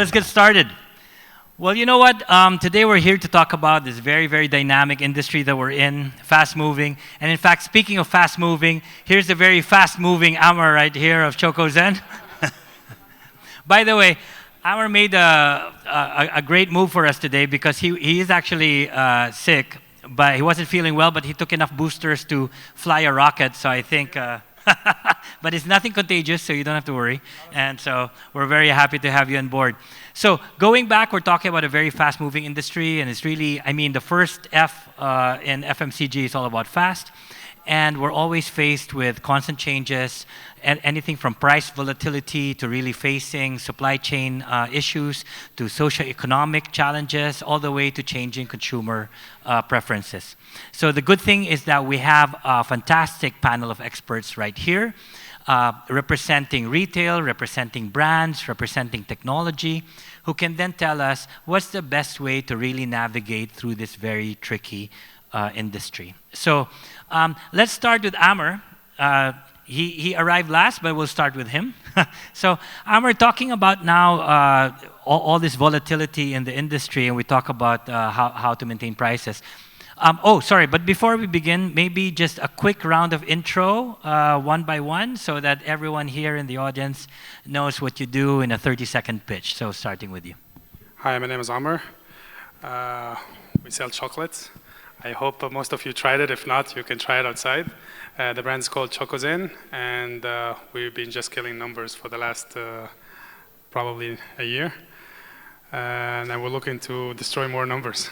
let's get started. Well, you know what? Today we're here to talk about this very, very dynamic industry that we're in, fast-moving. And in fact, speaking of fast-moving, here's the very fast-moving Amar right here of ChocoZen. By the way, Amar made a great move for us today because he is actually sick, but he wasn't feeling well, but he took enough boosters to fly a rocket, so I think... but it's nothing contagious, so you don't have to worry. And so we're very happy to have you on board. So going back, we're talking about a very fast-moving industry, and it's really, I mean, the first F in FMCG is all about fast. And we're always faced with constant changes, and anything from price volatility to really facing supply chain issues to socioeconomic challenges, all the way to changing consumer preferences. So the good thing is that we have a fantastic panel of experts right here, representing retail, representing brands, representing technology, who can then tell us what's the best way to really navigate through this very tricky industry. So let's start with Amar. He arrived last, but we'll start with him. So Amar, talking about now all this volatility in the industry, and we talk about how to maintain prices. But before we begin, maybe just a quick round of intro, one by one, so that everyone here in the audience knows what you do in a 30-second pitch. So starting with you. Hi, my name is Amar. We sell chocolates. I hope most of you tried it. If not, you can try it outside. The brand is called ChocoZen, and we've been just killing numbers for the last probably a year. And we're looking to destroy more numbers.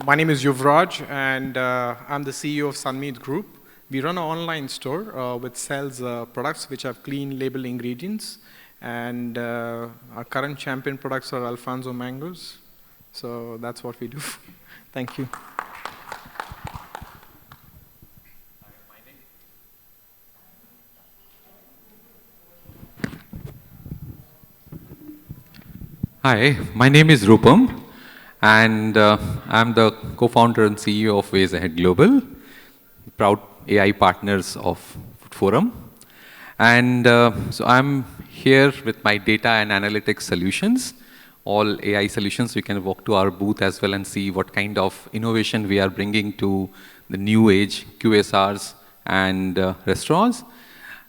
My name is Yuvraj, and I'm the CEO of Sunmeet Group. We run an online store which sells products which have clean label ingredients. And our current champion products are Alfonso mangoes. So that's what we do. Thank you. Hi, my name is Rupam, and I'm the co-founder and CEO of WaysAhead Global, proud AI partners of Forum. And so I'm here with my data and analytics solutions, all AI solutions. You can walk to our booth as well and see what kind of innovation we are bringing to the new age QSRs and restaurants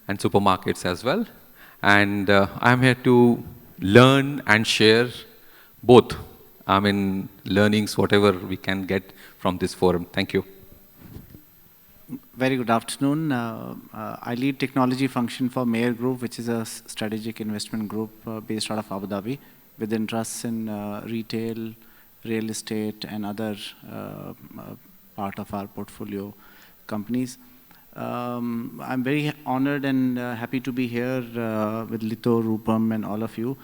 and supermarkets as well. And I'm here to learn and share both, learnings, whatever we can get from this forum. Thank you. Very good afternoon. I lead technology function for Mair Group, which is a strategic investment group based out of Abu Dhabi, with interests in retail, real estate, and other part of our portfolio companies. I'm very honored and happy to be here with Lito, Rupam, and all of you.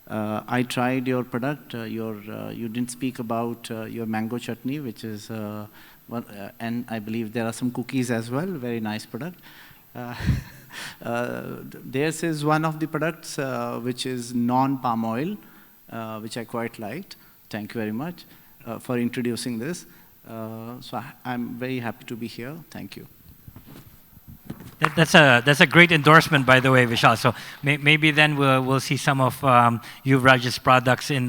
I tried your product. You didn't speak about your mango chutney, which is and I believe there are some cookies as well. Very nice product. Theirs is one of the products which is non-palm oil, which I quite liked. Thank you very much for introducing this. So I'm very happy to be here. Thank you. That's a great endorsement, by the way, Vishal. So maybe then we'll see some of Yuvraj's products in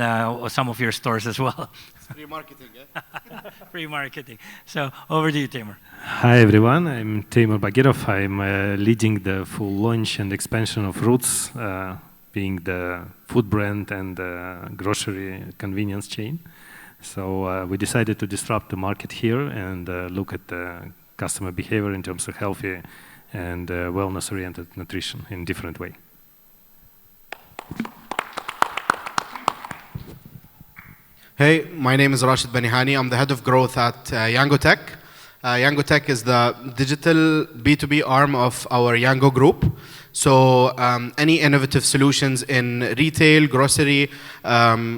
some of your stores as well. Free marketing, yeah? Free marketing. So over to you, Teimur. Hi, everyone. I'm Teimur Bagirov. I'm leading the full launch and expansion of Roots, being the food brand and grocery convenience chain. So we decided to disrupt the market here and look at the customer behavior in terms of healthy and wellness-oriented nutrition in a different way. Hey, my name is Rashid Banihani. I'm the head of growth at Yango Tech. Yango Tech is the digital B2B arm of our Yango group. So any innovative solutions in retail, grocery,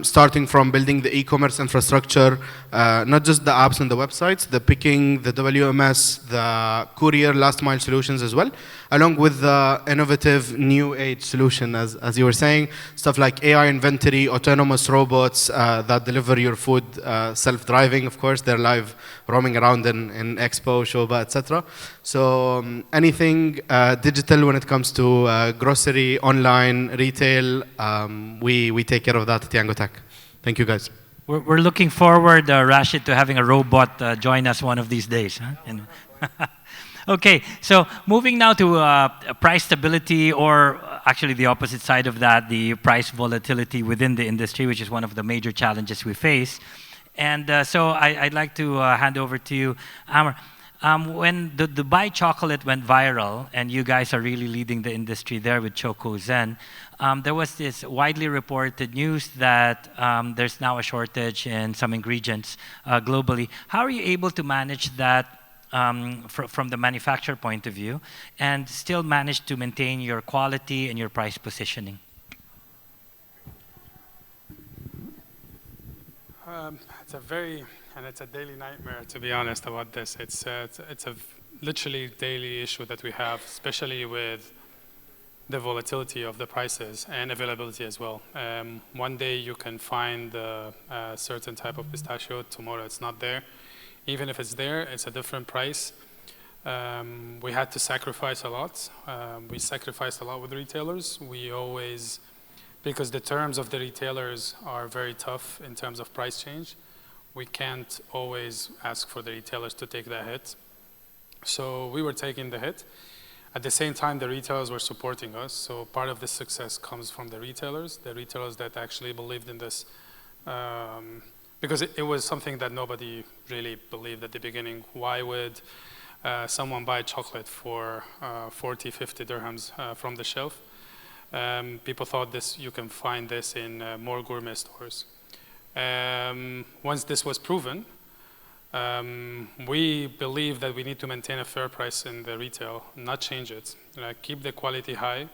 starting from building the e-commerce infrastructure, not just the apps and the websites, the picking, the WMS, the courier, last mile solutions as well, along with the innovative new age solution, as you were saying, stuff like AI inventory, autonomous robots that deliver your food, self-driving, of course, they're live roaming around in Expo, Shoba, etc. So anything digital when it comes to to grocery, online, retail. We take care of that at Yango Tech. Thank you, guys. We're looking forward, Rashid, to having a robot join us one of these days. Huh? Okay, so moving now to price stability, or actually the opposite side of that, the price volatility within the industry, which is one of the major challenges we face. And so I'd like to hand over to you, Amr. When the Dubai chocolate went viral, and you guys are really leading the industry there with ChocoZen, there was this widely reported news that there's now a shortage in some ingredients globally. How are you able to manage that from the manufacturer point of view and still manage to maintain your quality and your price positioning? It's a daily nightmare, to be honest, about this. It's a literally daily issue that we have, especially with the volatility of the prices and availability as well. One day you can find a certain type of pistachio, tomorrow it's not there. Even if it's there, it's a different price. We had to sacrifice a lot. We sacrificed a lot with retailers. Because the terms of the retailers are very tough in terms of price change, we can't always ask for the retailers to take that hit. So we were taking the hit. At the same time, the retailers were supporting us. So part of the success comes from the retailers that actually believed in this. Because it was something that nobody really believed at the beginning. Why would someone buy chocolate for 40, 50 dirhams from the shelf? People thought you can find this in more gourmet stores. Once this was proven, we believe that we need to maintain a fair price in the retail, not change it. Keep the quality high.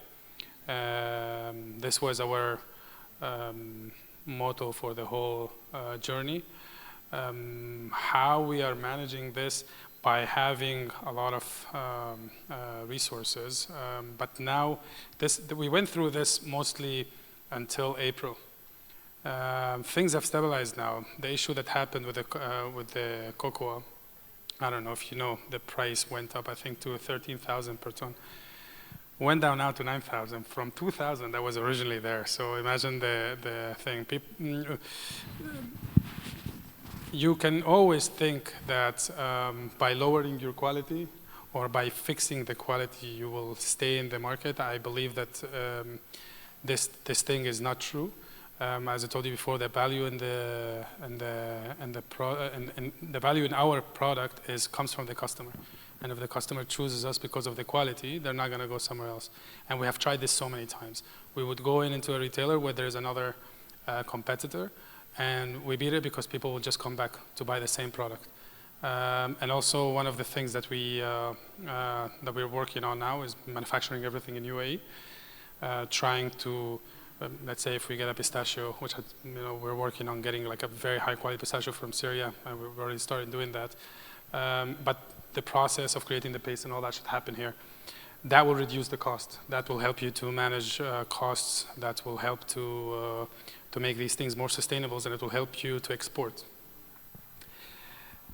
This was our motto for the whole journey. How we are managing this by having a lot of resources, but now we went through this mostly until April. Things have stabilized now. The issue that happened with the cocoa, I don't know if you know, the price went up, I think, to 13,000 per ton. Went down now to 9,000 from 2,000 that was originally there. So imagine the thing. You can always think that by lowering your quality or by fixing the quality, you will stay in the market. I believe that this thing is not true. As I told you before, the value in the value in our product comes from the customer. And if the customer chooses us because of the quality, they're not going to go somewhere else. And we have tried this so many times. We would go into a retailer where there's another competitor, and we beat it because people will just come back to buy the same product. And also, one of the things that we're working on now is manufacturing everything in UAE, trying to let's say if we get a pistachio, which we're working on getting like a very high quality pistachio from Syria, and we've already started doing that. But the process of creating the paste and all that should happen here. That will reduce the cost. That will help you to manage costs. That will help to make these things more sustainable, and it will help you to export.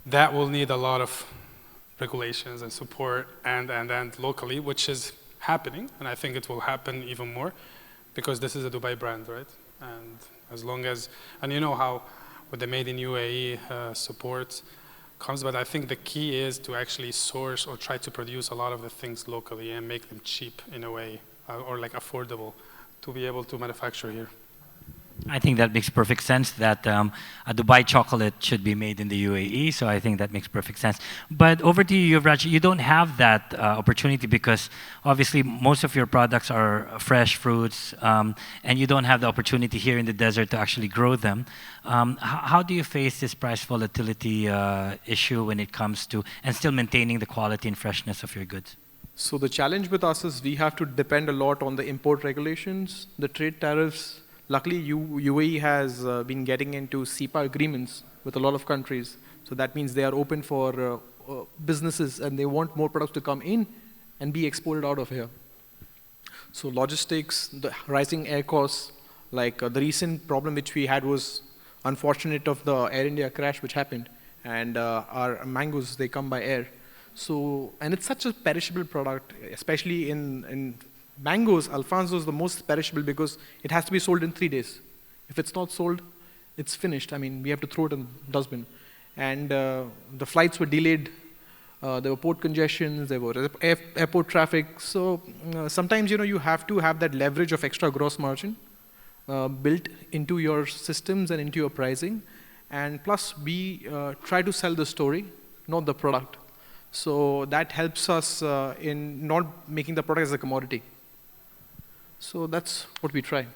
That will need a lot of regulations and support and locally, which is happening, and I think it will happen even more. Because this is a Dubai brand, right? And as long as, and you know how with the Made in UAE support comes, but I think the key is to actually source or try to produce a lot of the things locally and make them cheap in a way, or like affordable to be able to manufacture here. I think that makes perfect sense that a Dubai chocolate should be made in the UAE, so I think that makes perfect sense. But over to you, Yuvraj, you don't have that opportunity because obviously most of your products are fresh fruits and you don't have the opportunity here in the desert to actually grow them. How do you face this price volatility issue when it comes to, and still maintaining the quality and freshness of your goods? So the challenge with us is we have to depend a lot on the import regulations, the trade tariffs. Luckily, UAE has been getting into CEPA agreements with a lot of countries. So that means they are open for businesses and they want more products to come in and be exported out of here. So logistics, the rising air costs, like the recent problem which we had was unfortunate of the Air India crash which happened. And our mangoes, they come by air. So, and it's such a perishable product, especially in mangoes, Alfonso is the most perishable because it has to be sold in 3 days. If it's not sold, it's finished. I mean, we have to throw it in the dustbin. And the flights were delayed. There were port congestions, there were airport traffic. So sometimes, you have to have that leverage of extra gross margin built into your systems and into your pricing. And plus, we try to sell the story, not the product. So that helps us in not making the product as a commodity. So that's what we try.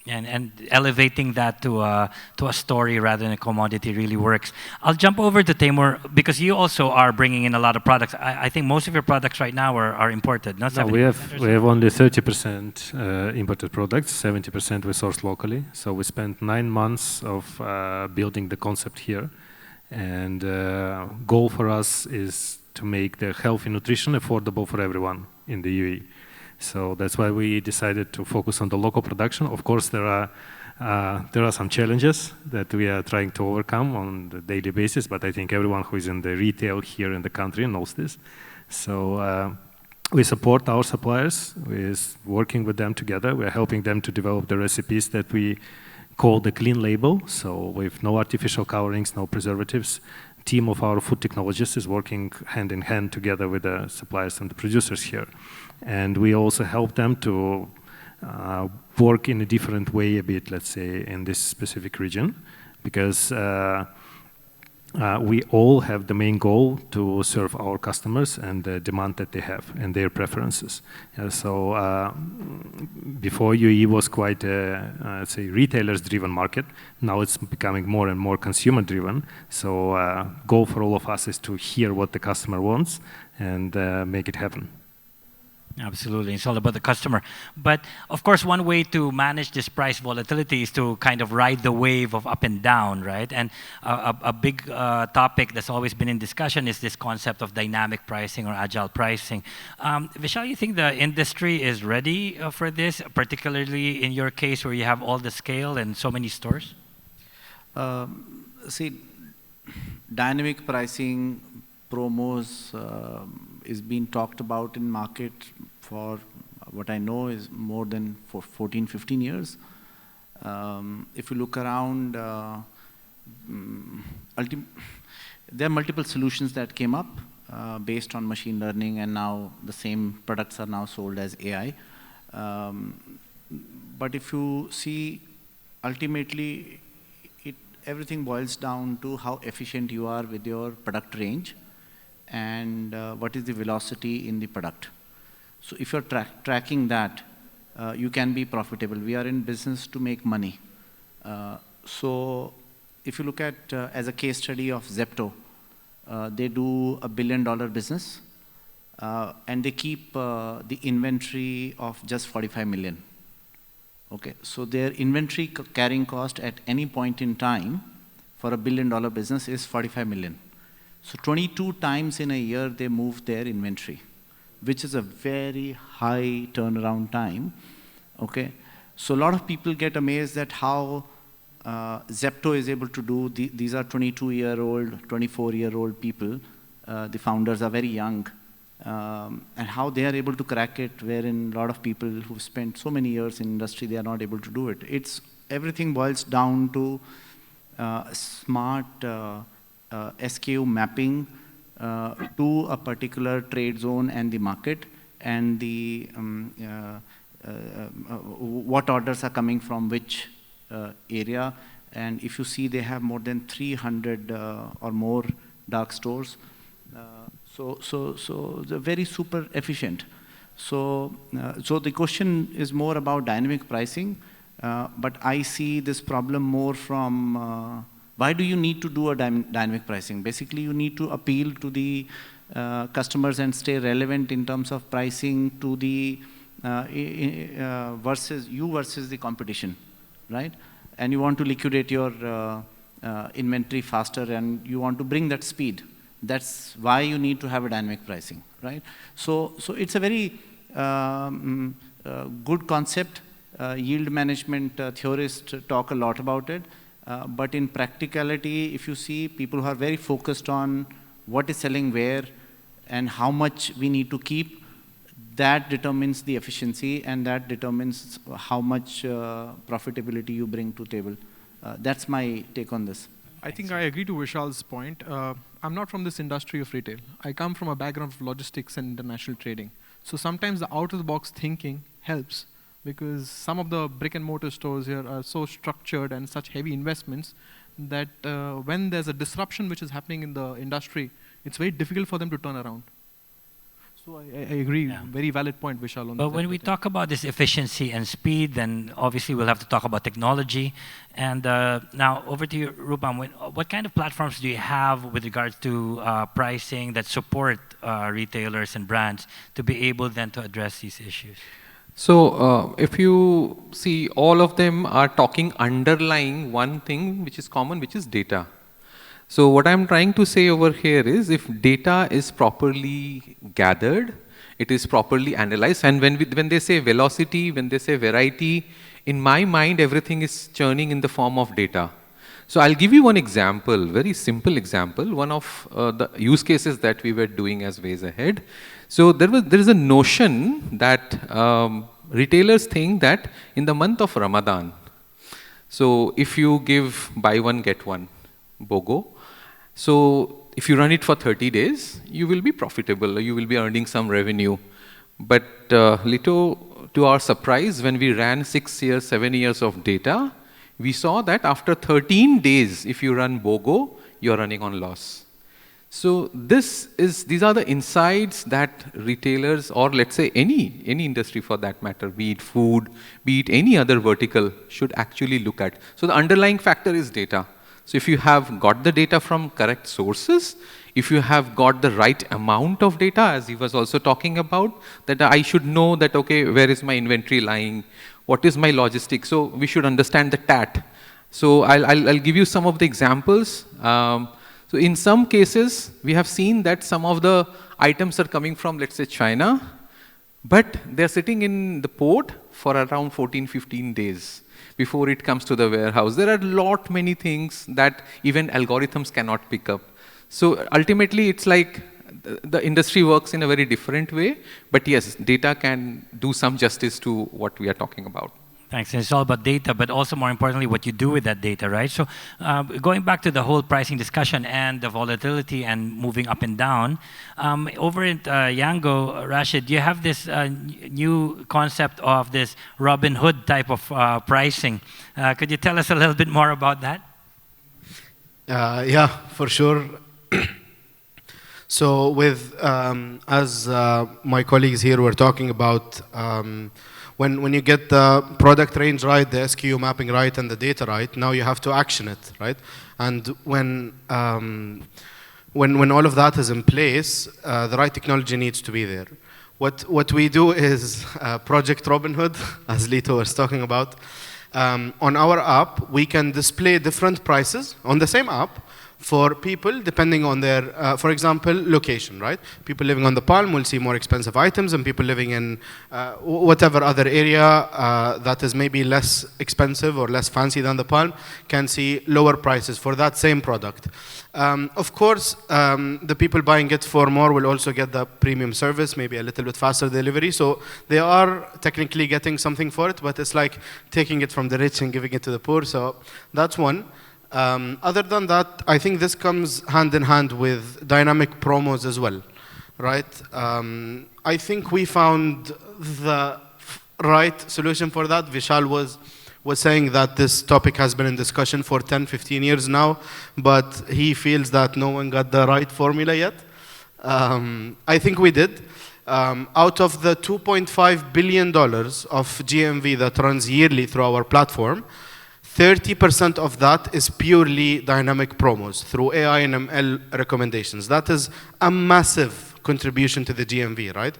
And elevating that to a story rather than a commodity really works. I'll jump over to Teimur because you also are bringing in a lot of products. I think most of your products right now are imported, not 70%. No, we have only 30% imported products, 70% we source locally. So we spent 9 months of building the concept here. And goal for us is to make the healthy nutrition affordable for everyone in the UAE. So that's why we decided to focus on the local production. Of course, there are some challenges that we are trying to overcome on the daily basis, but I think everyone who is in the retail here in the country knows this. So we support our suppliers with working with them together. We are helping them to develop the recipes that we call the clean label. So with no artificial colorings, no preservatives. Team of our food technologists is working hand in hand together with the suppliers and the producers here. And we also help them to work in a different way a bit, let's say, in this specific region, because we all have the main goal to serve our customers and the demand that they have and their preferences. So before UAE was quite a, let's say, retailers-driven market. Now it's becoming more and more consumer-driven. So goal for all of us is to hear what the customer wants and make it happen. Absolutely, it's all about the customer. But of course, one way to manage this price volatility is to kind of ride the wave of up and down, right? And a big topic that's always been in discussion is this concept of dynamic pricing or agile pricing. Vishal, you think the industry is ready for this, particularly in your case where you have all the scale and so many stores? See, dynamic pricing, promos is being talked about in market for what I know is more than for 14, 15 years. If you look around, there are multiple solutions that came up based on machine learning, and now the same products are now sold as AI. But if you see, ultimately, everything boils down to how efficient you are with your product range and what is the velocity in the product. So if you're tracking that, you can be profitable. We are in business to make money. So if you look at, as a case study of Zepto, they do $1 billion business, and they keep the inventory of just 45 million. Okay, so their inventory carrying cost at any point in time for $1 billion business is 45 million. So 22 times in a year they move their inventory, which is a very high turnaround time. Okay, so a lot of people get amazed at how Zepto is able to do. These are 22-year-old, 24-year-old people. The founders are very young, and how they are able to crack it, wherein a lot of people who've spent so many years in industry, they are not able to do it. Everything boils down to smart SKU mapping to a particular trade zone and the market, and the what orders are coming from which area. And if you see, they have more than 300 or more dark stores. So they're very super efficient. So the question is more about dynamic pricing, but I see this problem more from why do you need to do a dynamic pricing? Basically, you need to appeal to the customers and stay relevant in terms of pricing to the versus the competition, right? And you want to liquidate your inventory faster, and you want to bring that speed. That's why you need to have a dynamic pricing, right? So it's a very good concept. Yield management theorists talk a lot about it. But in practicality, if you see, people who are very focused on what is selling where and how much we need to keep, that determines the efficiency, and that determines how much profitability you bring to table. That's my take on this. I think I agree to Vishal's point. I'm not from this industry of retail. I come from a background of logistics and international trading. So sometimes the out-of-the-box thinking helps, because some of the brick and mortar stores here are so structured and such heavy investments that when there's a disruption which is happening in the industry, it's very difficult for them to turn around. So I agree, very valid point, Vishal. On but when we talk about this efficiency and speed, then obviously we'll have to talk about technology. And now over to you, Rupam. What kind of platforms do you have with regards to pricing that support retailers and brands to be able then to address these issues? So if you see, all of them are talking underlying one thing which is common, which is data. So what I'm trying to say over here is, if data is properly gathered, it is properly analyzed, and when they say velocity, when they say variety, in my mind everything is churning in the form of data. So I'll give you one example, very simple example, one of the use cases that we were doing as WaysAhead. So there is a notion that retailers think that in the month of Ramadan, so if you give buy one get one BOGO, so if you run it for 30 days, you will be profitable, or you will be earning some revenue. But Lito, to our surprise, when we ran 6 years, 7 years of data, we saw that after 13 days, if you run BOGO, you're running on loss. So these are the insights that retailers, or let's say any industry for that matter, be it food, be it any other vertical, should actually look at. So the underlying factor is data. So if you have got the data from correct sources, if you have got the right amount of data, as he was also talking about, that I should know that, okay, where is my inventory lying? What is my logistics? So we should understand the TAT. So I'll give you some of the examples. So in some cases, we have seen that some of the items are coming from, let's say, China, but they're sitting in the port for around 14, 15 days before it comes to the warehouse. There are many things that even algorithms cannot pick up. So ultimately, it's like the industry works in a very different way. But yes, data can do some justice to what we are talking about. Thanks. And it's all about data, but also more importantly, what you do with that data, right? So going back to the whole pricing discussion and the volatility and moving up and down, over at Yango, Rashid, you have this new concept of this Robin Hood type of pricing. Could you tell us a little bit more about that? Yeah, for sure. So with, as my colleagues here were talking about, when you get the product range right, the SKU mapping right, and the data right, now you have to action it, right? And when all of that is in place, the right technology needs to be there. What we do is Project Robin Hood, as Lito was talking about. On our app, we can display different prices on the same app for people depending on their, for example, location, right? People living on the Palm will see more expensive items, and people living in whatever other area that is maybe less expensive or less fancy than the Palm can see lower prices for that same product. Of course, the people buying it for more will also get the premium service, maybe a little bit faster delivery. So they are technically getting something for it, but it's like taking it from the rich and giving it to the poor. So that's one. Other than that, I think this comes hand in hand with dynamic promos as well, right? I think we found the right solution for that. Vishal was saying that this topic has been in discussion for 10, 15 years now, but he feels that no one got the right formula yet. I think we did. Out of the $2.5 billion of GMV that runs yearly through our platform, 30% of that is purely dynamic promos through AI and ML recommendations. That is a massive contribution to the GMV, right?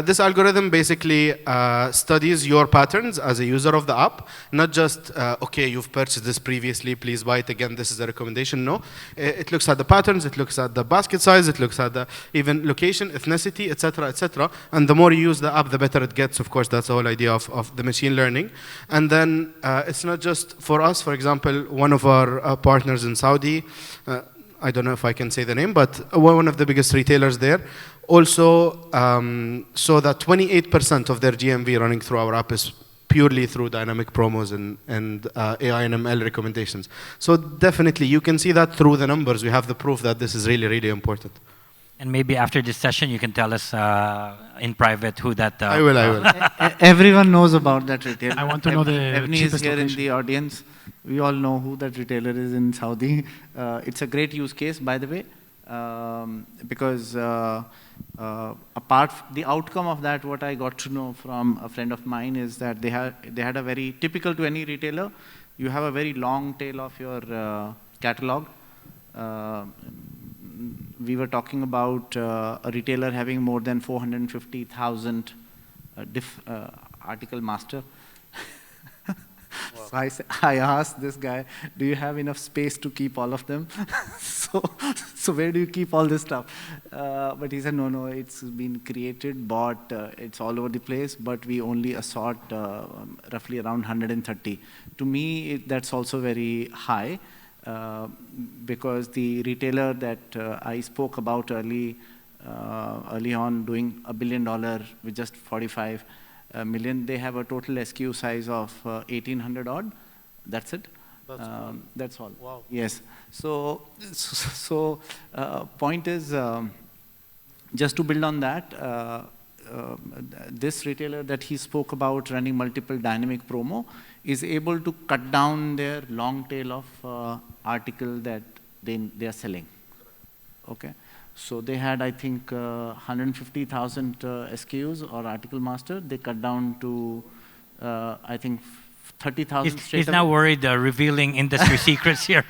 This algorithm basically studies your patterns as a user of the app, not just, okay, you've purchased this previously, please buy it again, this is a recommendation. No, it looks at the patterns, it looks at the basket size, it looks at the even location, ethnicity, etc., etc. And the more you use the app, the better it gets. Of course, that's the whole idea of the machine learning. And then it's not just for us. For example, one of our partners in Saudi, I don't know if I can say the name, but one of the biggest retailers there, also, so that 28% of their GMV running through our app is purely through dynamic promos and AI and ML recommendations. So definitely, you can see that through the numbers. We have the proof that this is really, really important. And maybe after this session, you can tell us in private who that... I will. Everyone knows about that retailer. I want to know the Evni is cheapest here location. in the audience. We all know who that retailer is in Saudi. It's a great use case, by the way, because the outcome of that, what I got to know from a friend of mine is that they had a very typical to any retailer. You have a very long tail of your catalog. We were talking about a retailer having more than 450,000 article master. So I asked this guy, do you have enough space to keep all of them? so where do you keep all this stuff? But he said, no, it's been created, bought, it's all over the place, but we only assort roughly around 130. To me, that's also very high. Because the retailer that I spoke about early on doing $1 billion with just 45 million, they have a total SKU size of 1,800 odd. That's it. That's all. Wow. Yes. So point is, just to build on that, this retailer that he spoke about running multiple dynamic promo is able to cut down their long tail of article that they are selling. Okay, so they had, I think, 150,000 SKUs or article master. They cut down to, I think, 30,000. He's now worried revealing industry secrets here.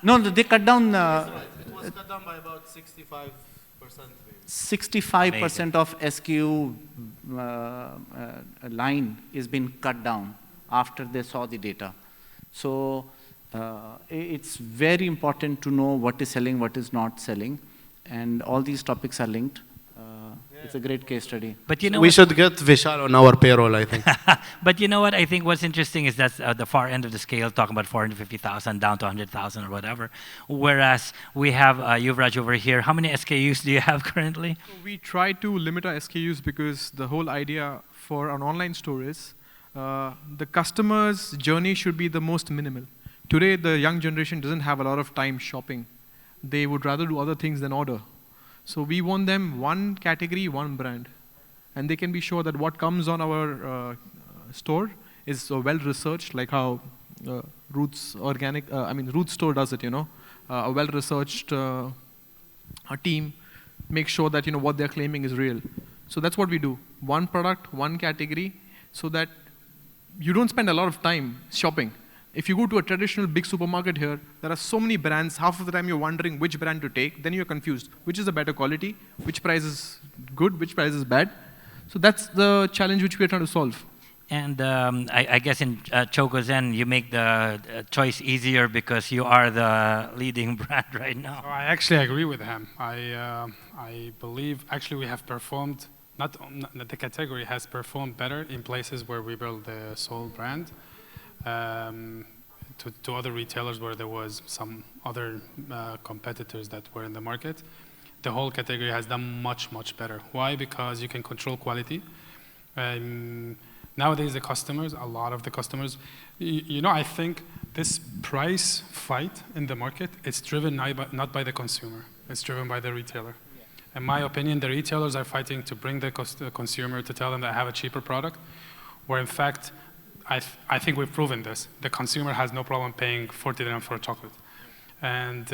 No, they cut down. It was cut down by about 65%. 65% of SKU line is being cut down after they saw the data. So it's very important to know what is selling, what is not selling, and all these topics are linked. It's a great case study. But you know We should get Vishal on our payroll, I think. But you know what? I think what's interesting is that's the far end of the scale, talking about 450,000 down to 100,000 or whatever. Whereas we have Yuvraj over here. How many SKUs do you have currently? We try to limit our SKUs because the whole idea for an online store is the customer's journey should be the most minimal. Today, the young generation doesn't have a lot of time shopping. They would rather do other things than order. So we want them one category, one brand. And they can be sure that what comes on our store is well-researched, like how Roots Store does it, a well-researched team makes sure that, what they're claiming is real. So that's what we do. One product, one category, so that you don't spend a lot of time shopping. If you go to a traditional big supermarket here, there are so many brands, half of the time you're wondering which brand to take, then you're confused. Which is the better quality, which price is good, which price is bad. So that's the challenge which we're trying to solve. And I guess in ChocoZen, you make the choice easier because you are the leading brand right now. So I actually agree with him. I believe actually we have performed, the category has performed better in places where we build the sole brand. To other retailers where there was some other competitors that were in the market, the whole category has done much, much better. Why? Because you can control quality. Nowadays, a lot of the customers, I think this price fight in the market, it's driven not by the consumer, it's driven by the retailer. Yeah. In my opinion, the retailers are fighting to bring the consumer to tell them that I have a cheaper product, where in fact, I think we've proven this. The consumer has no problem paying 40 dirham for a chocolate. And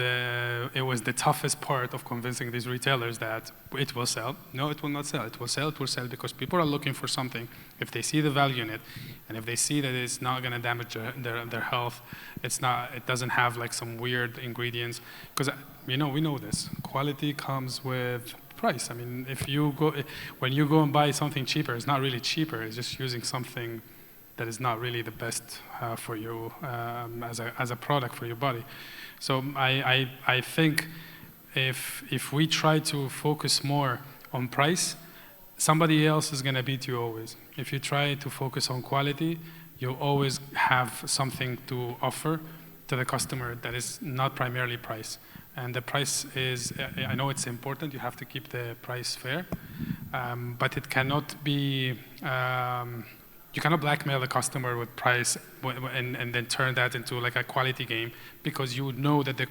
it was the toughest part of convincing these retailers that it will sell. No, it will not sell. It will sell because people are looking for something. If they see the value in it, and if they see that it's not going to damage their health, it doesn't have like some weird ingredients. Because we know this. Quality comes with price. I mean, when you go and buy something cheaper, it's not really cheaper. It's just using something that is not really the best for you as a product for your body. So I think if we try to focus more on price, somebody else is going to beat you always. If you try to focus on quality, you always have something to offer to the customer that is not primarily price. And the price is, I know it's important, you have to keep the price fair, but it cannot be, you cannot blackmail the customer with price and then turn that into like a quality game, because you know that the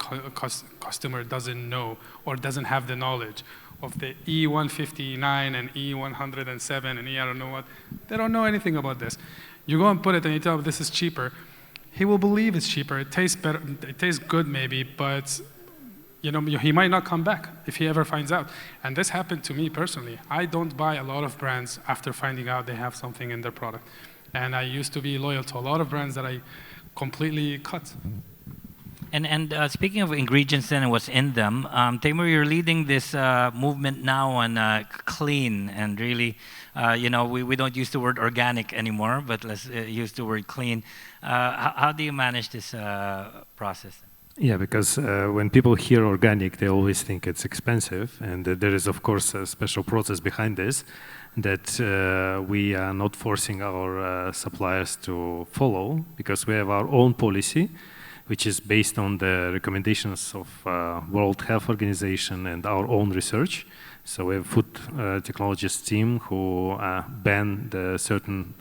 customer doesn't know or doesn't have the knowledge of the E159 and E107 and I don't know what. They don't know anything about this. You go and put it and you tell him this is cheaper. He will believe it's cheaper. It tastes better. It tastes good maybe, but you know, he might not come back if he ever finds out. And this happened to me personally. I don't buy a lot of brands after finding out they have something in their product. And I used to be loyal to a lot of brands that I completely cut. And speaking of ingredients and what's in them, Teimur, you're leading this movement now on clean, and really, you know, we don't use the word organic anymore, but let's use the word clean. How do you manage this process? Yeah, because when people hear organic, they always think it's expensive, and there is, of course, a special process behind this that we are not forcing our suppliers to follow, because we have our own policy, which is based on the recommendations of World Health Organization and our own research. So we have a food technologists team who ban the certain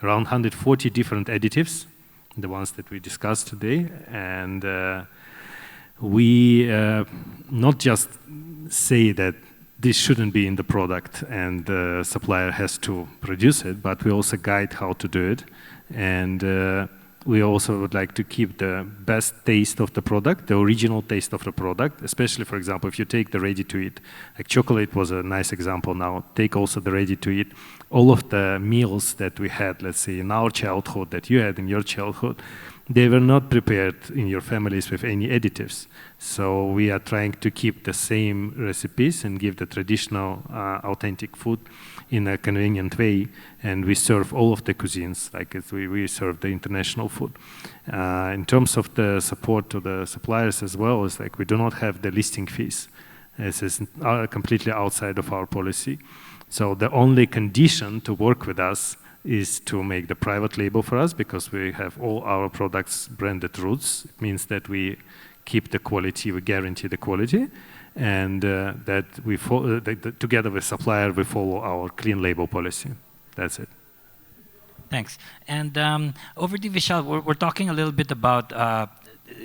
around 140 different additives, the ones that we discussed today, and we not just say that this shouldn't be in the product and the supplier has to produce it, but we also guide how to do it. And we also would like to keep the best taste of the product, the original taste of the product, especially, for example, if you take the ready-to-eat, like chocolate was a nice example now, take also the ready-to-eat. All of the meals that we had, let's say, in our childhood, that you had in your childhood, they were not prepared in your families with any additives. So we are trying to keep the same recipes and give the traditional, authentic food in a convenient way, and we serve all of the cuisines, like we serve the international food. In terms of the support to the suppliers as well, is like we do not have the listing fees. This is completely outside of our policy. So the only condition to work with us is to make the private label for us, because we have all our products branded roots. It means that we keep the quality, we guarantee the quality, and that we follow, together with supplier, we follow our clean label policy. That's it. Thanks. And over to Vishal, we're talking a little bit about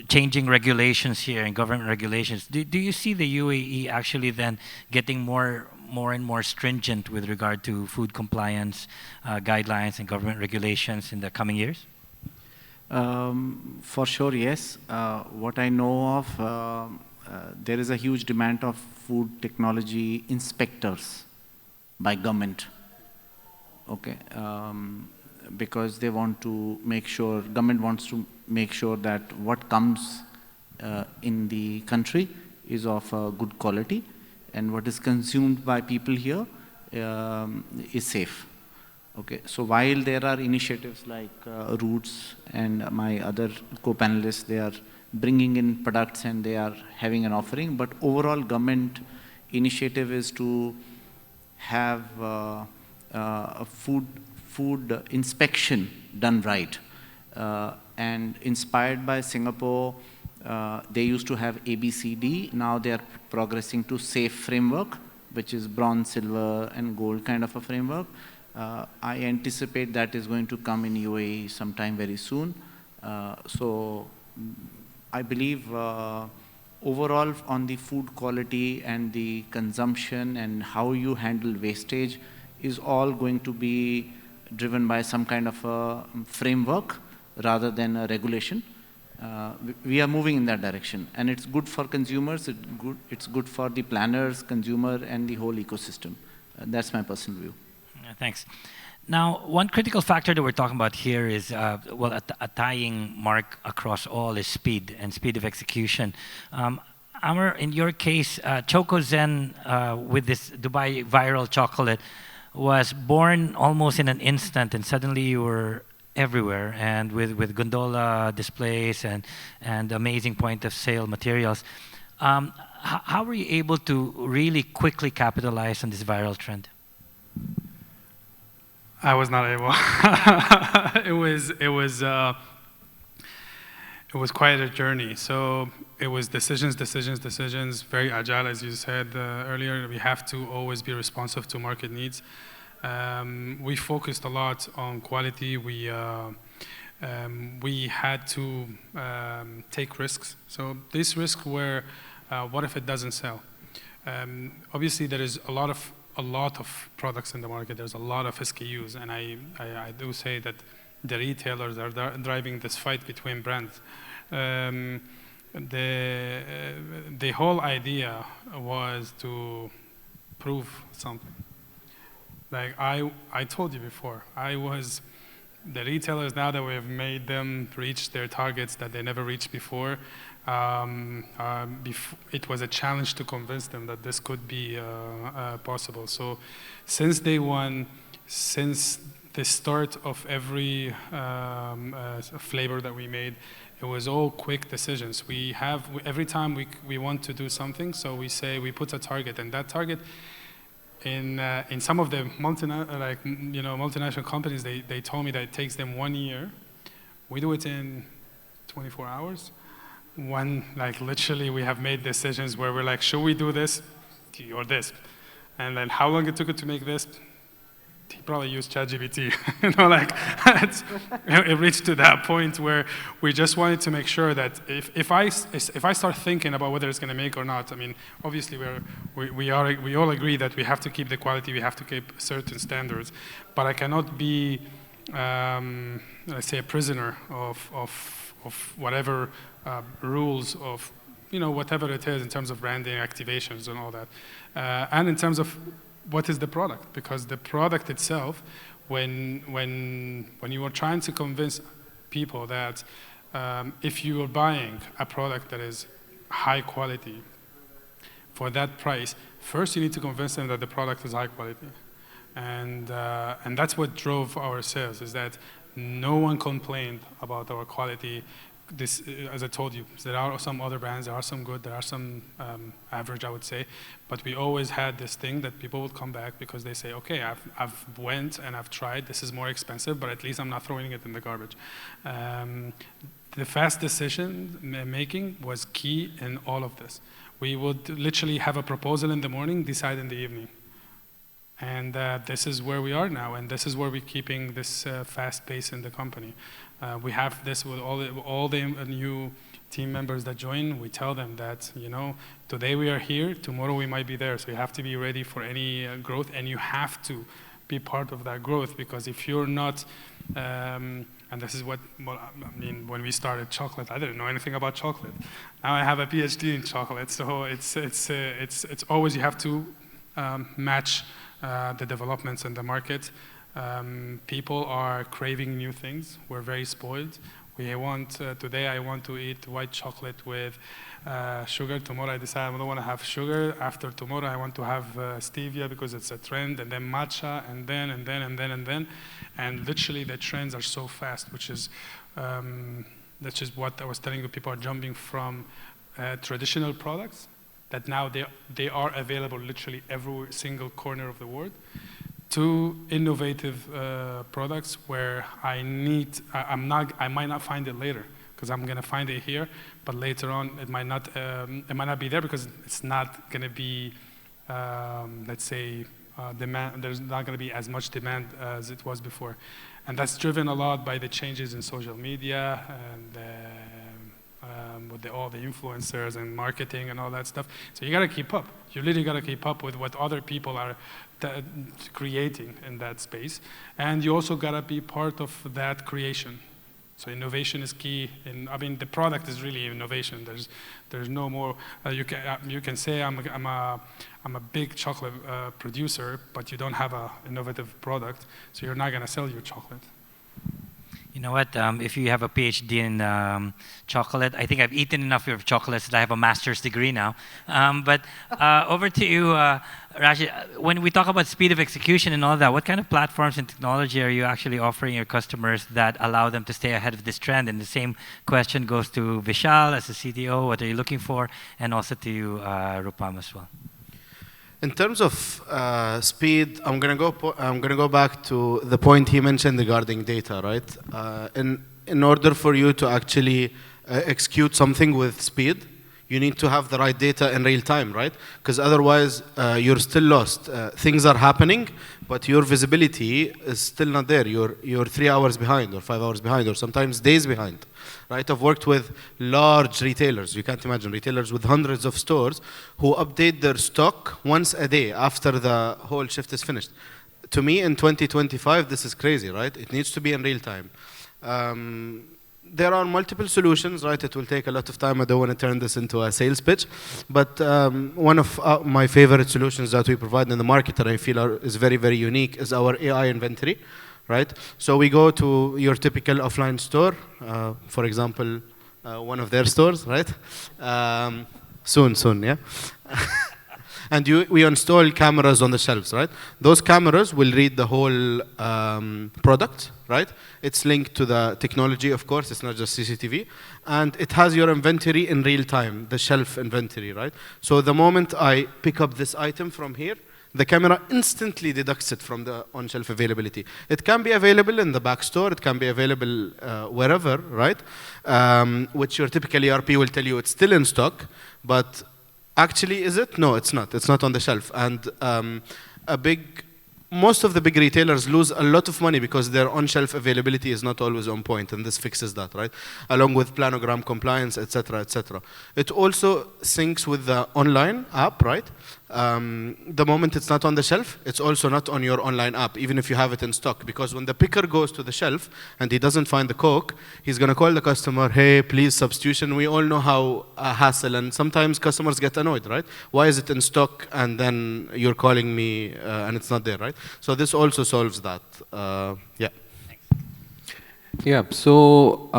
changing regulations here and government regulations. Do you see the UAE actually then getting more and more stringent with regard to food compliance guidelines and government regulations in the coming years? For sure, yes. What I know of, there is a huge demand of food technology inspectors by government. Okay, because they want to make sure, government wants to make sure that what comes in the country is of good quality, and what is consumed by people here is safe. Okay, so while there are initiatives like Roots and my other co-panelists, they are bringing in products and they are having an offering, but overall government initiative is to have a food inspection done right. And inspired by Singapore, they used to have ABCD, now they are progressing to SAFE framework, which is bronze, silver and gold kind of a framework. I anticipate that is going to come in UAE sometime very soon. So I believe overall on the food quality and the consumption and how you handle wastage is all going to be driven by some kind of a framework rather than a regulation. We are moving in that direction, and it's good for consumers, it's good for the planners, consumer, and the whole ecosystem. That's my personal view. Thanks. Now, one critical factor that we're talking about here is, well, a tying mark across all is speed and speed of execution. Amr, in your case, ChocoZen with this Dubai viral chocolate was born almost in an instant, and suddenly you were everywhere, and with gondola displays and amazing point of sale materials. How were you able to really quickly capitalize on this viral trend? I was not able. it was quite a journey. So it was decisions, decisions, decisions, very agile, as you said earlier. We have to always be responsive to market needs. We focused a lot on quality. We had to take risks. So these risks were, what if it doesn't sell? Obviously, there is a lot of products in the market. There's a lot of SKUs, and I do say that the retailers are driving this fight between brands. The whole idea was to prove something. Like I told you before, the retailers, now that we have made them reach their targets that they never reached before, it was a challenge to convince them that this could be possible. So since day one, since the start of every flavor that we made, it was all quick decisions. Every time we want to do something, so we put a target, and that target, in some of the multinational companies, they told me that it takes them 1 year. We do it in 24 hours. Literally, we have made decisions where we're like, should we do this or this? And then how long it took it to make this? He probably used ChatGPT. It reached to that point where we just wanted to make sure that if I start thinking about whether it's going to make or not, I mean, obviously we all agree that we have to keep the quality, we have to keep certain standards, but I cannot be, let's say, a prisoner of whatever rules of, whatever it is in terms of branding, activations, and all that, and in terms of what is the product? Because the product itself, when you are trying to convince people that if you are buying a product that is high quality for that price, first you need to convince them that the product is high quality, and that's what drove our sales. Is that no one complained about our quality. This, as I told you, there are some other brands, there are some good, there are some average, I would say, but we always had this thing that people would come back because they say, okay, I've went and I've tried, this is more expensive, but at least I'm not throwing it in the garbage. The fast decision making was key in all of this. We would literally have a proposal in the morning, decide in the evening. And this is where we are now, and this is where we're keeping this fast pace in the company. We have this with all the new team members that join. We tell them that, today we are here, tomorrow we might be there. So you have to be ready for any growth, and you have to be part of that growth, because if you're not, and this is when we started chocolate, I didn't know anything about chocolate. Now I have a PhD in chocolate, so it's always you have to match the developments in the market. People are craving new things. We're very spoiled. Today I want to eat white chocolate with sugar. Tomorrow I decide I don't want to have sugar. After tomorrow I want to have stevia because it's a trend, and then matcha, and then. And literally the trends are so fast, which is what I was telling you. People are jumping from traditional products that now they are available literally every single corner of the world, to innovative products where I might not find it later because I'm going to find it here, but later on it might not be there because it's not going to be, let's say, demand. There's not going to be as much demand as it was before, and that's driven a lot by the changes in social media and with all the influencers and marketing and all that stuff. So you got to keep up. You literally got to keep up with what other people are creating in that space. And you also got to be part of that creation. So innovation is key. The product is really innovation. There's no more. You can say I'm a big chocolate producer, but you don't have an innovative product, so you're not going to sell your chocolate. You know what? If you have a PhD in chocolate, I think I've eaten enough of chocolates that I have a master's degree now. But over to you, Rashid. When we talk about speed of execution and all that, what kind of platforms and technology are you actually offering your customers that allow them to stay ahead of this trend? And the same question goes to Vishal as a CTO. What are you looking for? And also to you, Rupam, as well. In terms of speed, I'm gonna go back to the point he mentioned regarding data, right? In order for you to actually execute something with speed, you need to have the right data in real time, right? Because otherwise, you're still lost. Things are happening, but your visibility is still not there. You're 3 hours behind, or 5 hours behind, or sometimes days behind, right? I've worked with large retailers. You can't imagine, retailers with hundreds of stores who update their stock once a day after the whole shift is finished. To me, in 2025, this is crazy, right? It needs to be in real time. There are multiple solutions, right? It will take a lot of time. I don't want to turn this into a sales pitch. But one of my favorite solutions that we provide in the market that I feel is very, very unique is our AI inventory, right? So we go to your typical offline store, for example, one of their stores, right? Soon, yeah? And we install cameras on the shelves, right? Those cameras will read the whole product, right? It's linked to the technology, of course. It's not just CCTV. And it has your inventory in real time, the shelf inventory, right? So the moment I pick up this item from here, the camera instantly deducts it from the on-shelf availability. It can be available in the back store. It can be available wherever, right? Which your typical ERP will tell you it's still in stock, but actually, is it? No, it's not. It's not on the shelf. And most of the big retailers lose a lot of money because their on-shelf availability is not always on point, and this fixes that, right? Along with planogram compliance, etc., etc. It also syncs with the online app, right? The moment it's not on the shelf, it's also not on your online app, even if you have it in stock. Because when the picker goes to the shelf and he doesn't find the Coke, he's going to call the customer, hey, please, substitution. We all know how hassle, and sometimes customers get annoyed, right? Why is it in stock and then you're calling me and it's not there, right? So this also solves that. Yeah. Yeah, so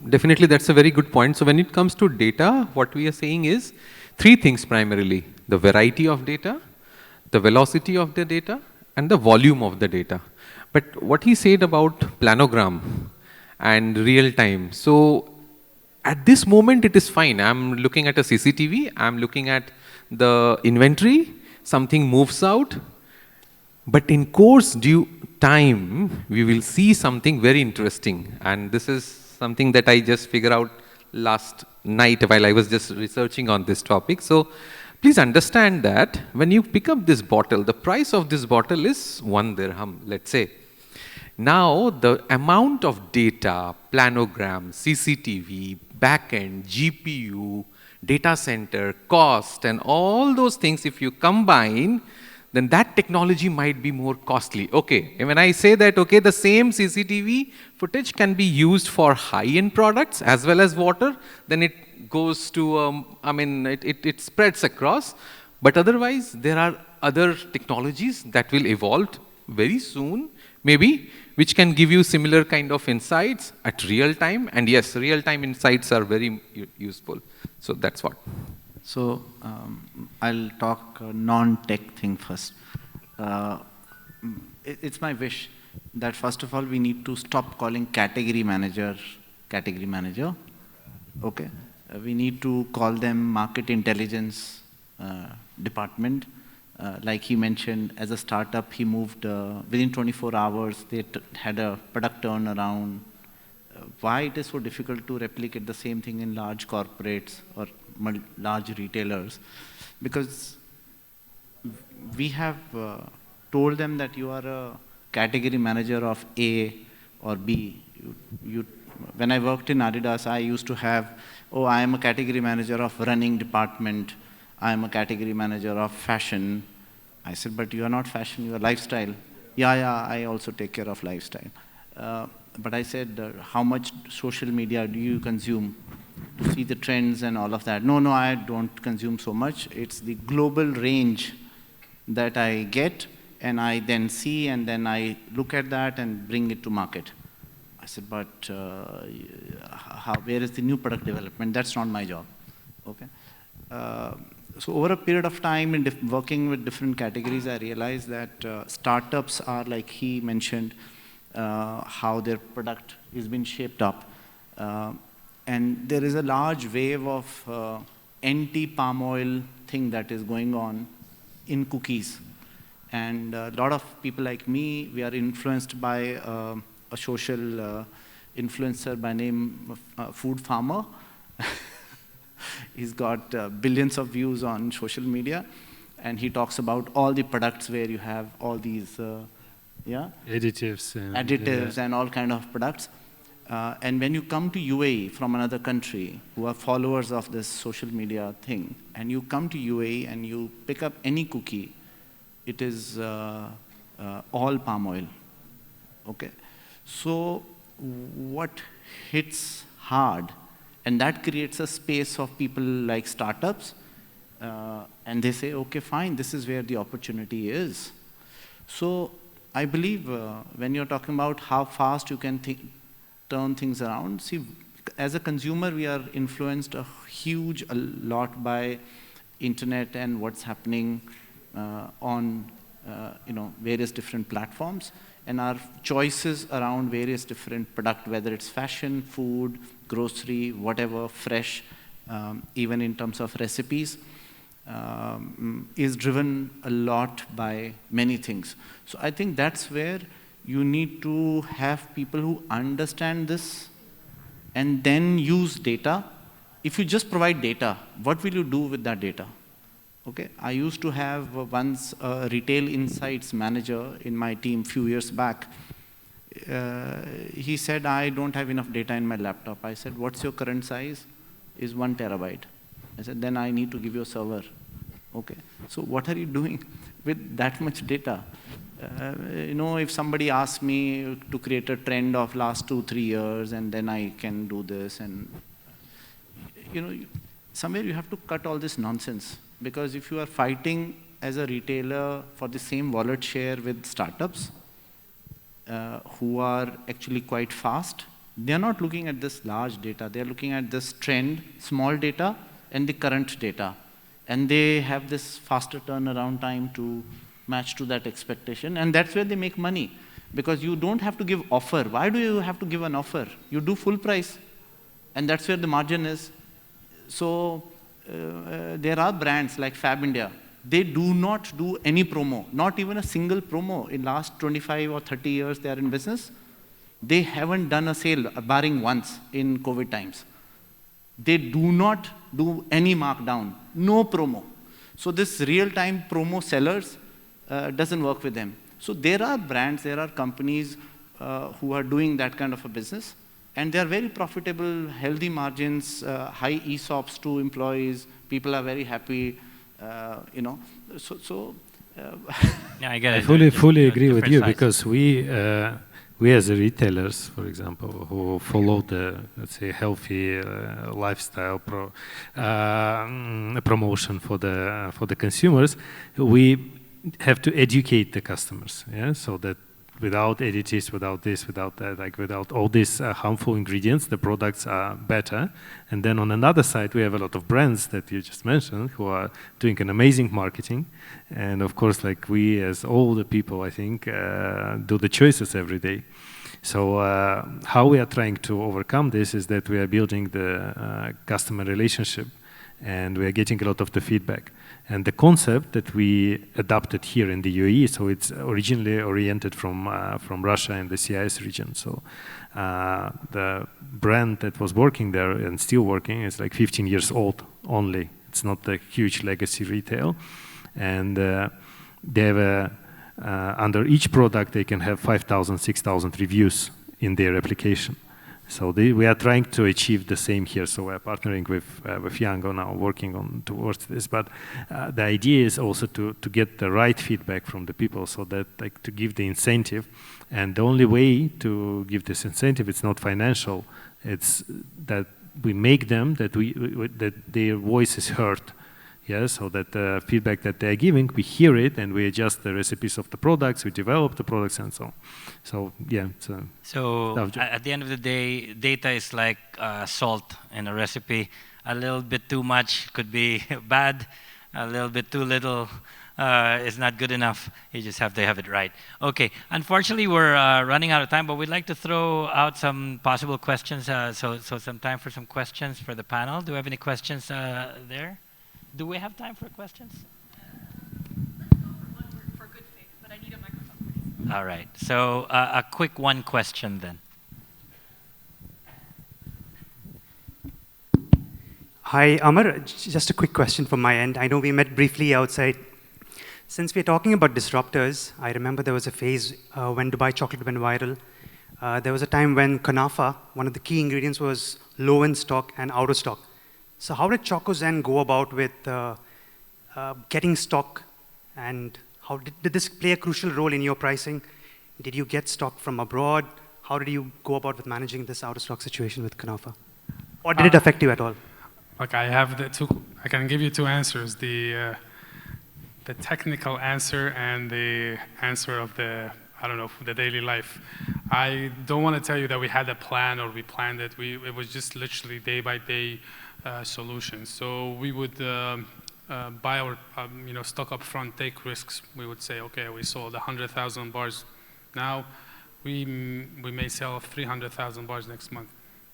definitely that's a very good point. So when it comes to data, what we are saying is 3 things primarily: the variety of data, the velocity of the data, and the volume of the data. But what he said about planogram and real time, so at this moment it is fine. I'm looking at a CCTV, I'm looking at the inventory, something moves out, but in course due time, we will see something very interesting. And this is something that I just figured out last night while I was just researching on this topic. So please understand that when you pick up this bottle, the price of this bottle is 1 dirham, let's say. Now the amount of data, planogram, CCTV, backend, GPU, data center, cost, and all those things, if you combine, then that technology might be more costly. Okay, and when I say that, okay, the same CCTV footage can be used for high-end products as well as water, then it goes to, it spreads across. But otherwise, there are other technologies that will evolve very soon, maybe, which can give you similar kind of insights at real time. And yes, real-time insights are very useful. So that's what. So I'll talk non-tech thing first. It's my wish that first of all we need to stop calling category manager. Okay, we need to call them market intelligence department. Like he mentioned, as a startup, he moved within 24 hours. They had a product turnaround. Why it is so difficult to replicate the same thing in large corporates or large retailers? Because we have told them that you are a category manager of A or B. When I worked in Adidas, I used to have, oh, I am a category manager of running department. I am a category manager of fashion. I said, but you are not fashion, you are lifestyle. Yeah, I also take care of lifestyle. But I said, how much social media do you consume to see the trends and all of that? No, I don't consume so much. It's the global range that I get, and I then see, and then I look at that and bring it to market. I said, but where is the new product development? That's not my job. Okay. So over a period of time in working with different categories, I realized that startups are, like he mentioned, how their product is being shaped up. And there is a large wave of anti-palm oil thing that is going on in cookies. And a lot of people like me, we are influenced by a social influencer by name Food Farmer. He's got billions of views on social media, and he talks about all the products where you have all these additives and all kind of products. And when you come to UAE from another country who are followers of this social media thing, and you come to UAE and you pick up any cookie, it is all palm oil. Okay, so what hits hard, and that creates a space of people like startups, and they say, okay, fine, this is where the opportunity is. So I believe when you're talking about how fast you can turn things around, see, as a consumer, we are influenced a lot by internet and what's happening on various different platforms, and our choices around various different products, whether it's fashion, food, grocery, whatever, fresh, even in terms of recipes, is driven a lot by many things. So I think that's where you need to have people who understand this and then use data. If you just provide data, what will you do with that data? Okay, I used to have once a retail insights manager in my team few years back. He said, I don't have enough data in my laptop. I said, what's your current size? Is 1 terabyte. I said, then I need to give you a server. Okay, so what are you doing with that much data? If somebody asks me to create a trend of last 2-3 years, and then I can do this, and somewhere you have to cut all this nonsense. Because if you are fighting as a retailer for the same wallet share with startups who are actually quite fast, they're not looking at this large data. They're looking at this trend, small data, and the current data. And they have this faster turnaround time to match to that expectation. And that's where they make money. Because you don't have to give offer. Why do you have to give an offer? You do full price. And that's where the margin is. So there are brands like Fab India. They do not do any promo, not even a single promo. In last 25 or 30 years they are in business. They haven't done a sale, barring once in COVID times. They do not do any markdown, no promo. So this real-time promo sellers doesn't work with them. So there are brands, there are companies who are doing that kind of a business. And they are very profitable, healthy margins, high ESOPs to employees. People are very happy, Yeah, I get it. I fully agree with you, because we as retailers, for example, who follow the, let's say, healthy lifestyle promotion for the consumers, we have to educate the customers, so that without additives, without this, without that, without all these harmful ingredients, the products are better. And then on another side, we have a lot of brands that you just mentioned who are doing an amazing marketing. And of course, we as all the people, I think, do the choices every day. So how we are trying to overcome this is that we are building the customer relationship, and we are getting a lot of the feedback. And the concept that we adopted here in the UAE, so it's originally oriented from Russia and the CIS region. So the brand that was working there and still working is 15 years old only. It's not a huge legacy retail. And they have under each product, they can have 5,000, 6,000 reviews in their application. So we are trying to achieve the same here. So we're partnering with Yango now, working on towards this. But the idea is also to get the right feedback from the people, so that to give the incentive. And the only way to give this incentive, it's not financial. It's that we make them, that their voice is heard. So that the feedback that they're giving, we hear it, and we adjust the recipes of the products, we develop the products, and so on. So yeah. So at the end of the day, data is like salt in a recipe. A little bit too much could be bad. A little bit too little is not good enough. You just have to have it right. Okay. Unfortunately, we're running out of time, but we'd like to throw out some possible questions. So some time for some questions for the panel. Do we have any questions there? Do we have time for questions? Let's go for one word for good faith, but I need a microphone, please. All right. So a quick one question then. Hi, Amar. Just a quick question from my end. I know we met briefly outside. Since we're talking about disruptors, I remember there was a phase when Dubai chocolate went viral. There was a time when Kunafa, one of the key ingredients, was low in stock and out of stock. So how did ChocoZen go about with getting stock, and how did this play a crucial role in your pricing? Did you get stock from abroad? How did you go about with managing this out of stock situation with Kunafa? Or did it affect you at all? Okay, I can give you two answers. The technical answer and the answer of the daily life. I don't want to tell you that we had a plan or we planned it. It was just literally day by day solutions. So we would buy our stock up front, take risks. We would say, okay, we sold 100,000 bars. Now we may sell 300,000 bars next month,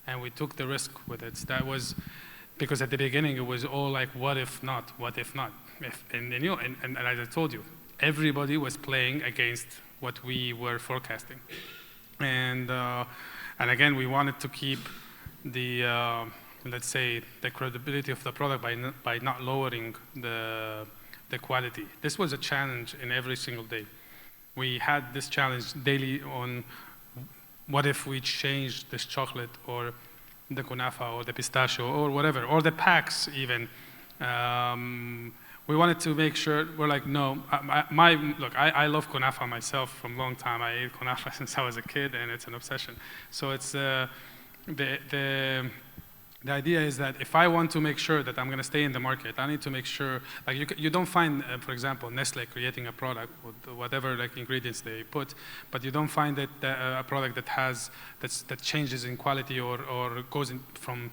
and we took the risk with it. That was because at the beginning it was all like, what if not? What if not? And as I told you, everybody was playing against what we were forecasting. And again, we wanted to keep the, let's say, the credibility of the product by not lowering the quality. This was a challenge in every single day. We had this challenge daily on what if we changed this chocolate or the kunafa or the pistachio or whatever, or the packs even. We wanted to make sure, we're like, no, look, I love kunafa myself from a long time. I ate kunafa since I was a kid, and it's an obsession. So it's, the idea is that if I want to make sure that I'm going to stay in the market, I need to make sure, like you don't find, for example, Nestle creating a product with whatever like ingredients they put, but you don't find that a product that changes in quality or goes from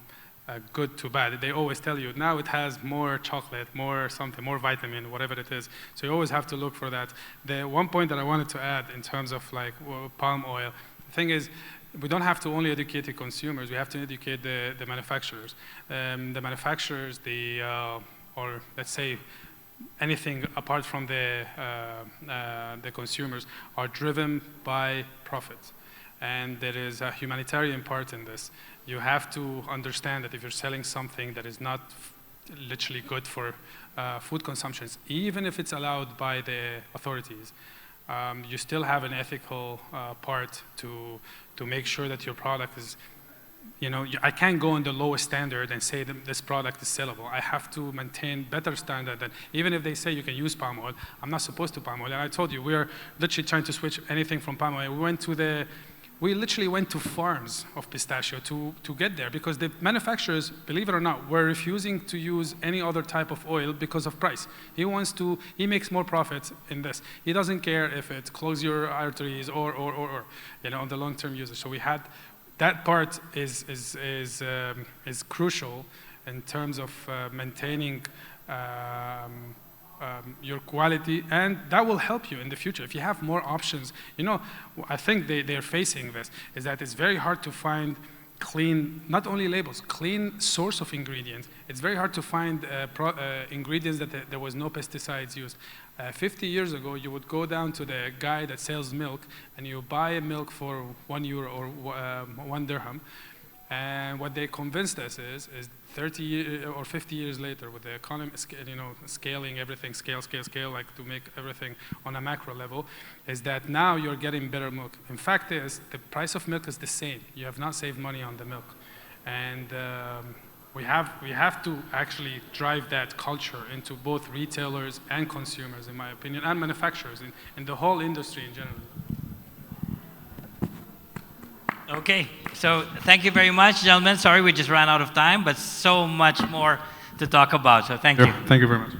good to bad. They always tell you, now it has more chocolate, more something, more vitamin, whatever it is. So you always have to look for that. The one point that I wanted to add in terms of like palm oil, the thing is, we don't have to only educate the consumers, we have to educate the manufacturers. The manufacturers, or let's say anything apart from the consumers, are driven by profit. And there is a humanitarian part in this. You have to understand that if you're selling something that is not literally good for food consumptions, even if it's allowed by the authorities, you still have an ethical part to make sure that your product is, I can't go on the lowest standard and say that this product is sellable. I have to maintain better standard than, even if they say you can use palm oil, I'm not supposed to palm oil. And I told you, we are literally trying to switch anything from palm oil. We literally went to farms of pistachio to get there, because the manufacturers, believe it or not, were refusing to use any other type of oil because of price. He makes more profits in this. He doesn't care if it clogs your arteries or on the long-term usage. So we had, that part is crucial in terms of maintaining your quality, and that will help you in the future. If you have more options, I think they're facing this, is that it's very hard to find clean, not only labels, clean source of ingredients. It's very hard to find ingredients that there was no pesticides used. 50 years ago, you would go down to the guy that sells milk, and you buy a milk for €1 or 1 dirham. And what they convinced us is 30 or 50 years later, with the economy, scaling everything, scale, like to make everything on a macro level, is that now you're getting better milk. In fact, the price of milk is the same. You have not saved money on the milk. And we have to actually drive that culture into both retailers and consumers, in my opinion, and manufacturers, in the whole industry in general. Okay, so thank you very much, gentlemen. Sorry we just ran out of time, but so much more to talk about, so thank you. Thank you very much.